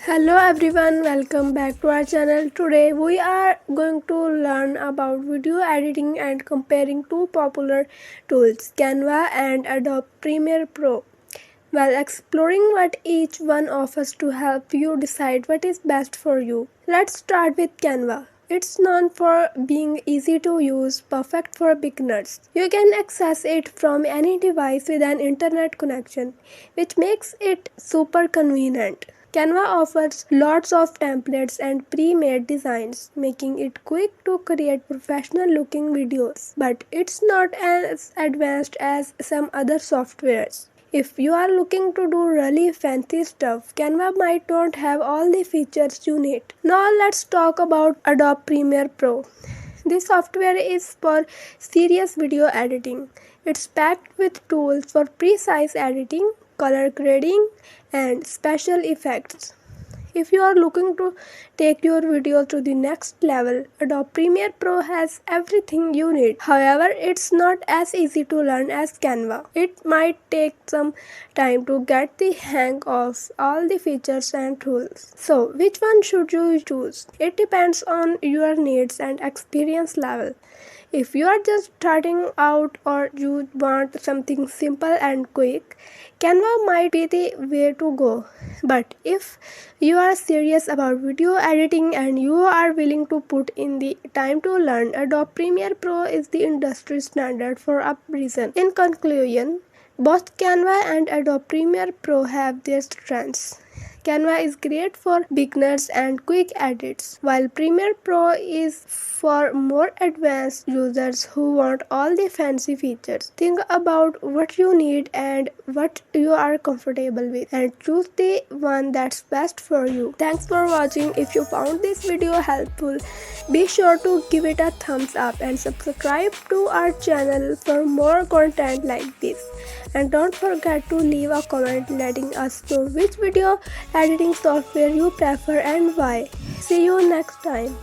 Hello everyone, welcome back to our channel. Today we are going to learn about video editing and comparing two popular tools, Canva and Adobe Premiere Pro, while exploring what each one offers to help you decide what is best for you. Let's start with Canva. It's known for being easy to use, perfect for beginners. You can access it from any device with an internet connection, which makes it super convenient. Canva offers lots of templates and pre-made designs, making it quick to create professional-looking videos. But it's not as advanced as some other softwares. If you are looking to do really fancy stuff, Canva might not have all the features you need. Now let's talk about Adobe Premiere Pro. This software is for serious video editing. It's packed with tools for precise editing, color grading, and special effects. If you are looking to take your video to the next level, Adobe Premiere Pro has everything you need. However, it's not as easy to learn as Canva. It might take some time to get the hang of all the features and tools. So, which one should you choose? It depends on your needs and experience level. If you are just starting out or you want something simple and quick, Canva might be the way to go. But if you are serious about video editing and you are willing to put in the time to learn, Adobe Premiere Pro is the industry standard for a reason. In conclusion, both Canva and Adobe Premiere Pro have their strengths. Canva is great for beginners and quick edits, while Premiere Pro is for more advanced users who want all the fancy features. Think about what you need and what you are comfortable with, and choose the one that's best for you. Thanks for watching. If you found this video helpful, be sure to give it a thumbs up and subscribe to our channel for more content like this. And don't forget to leave a comment letting us know which video editing software you prefer and why. See you next time.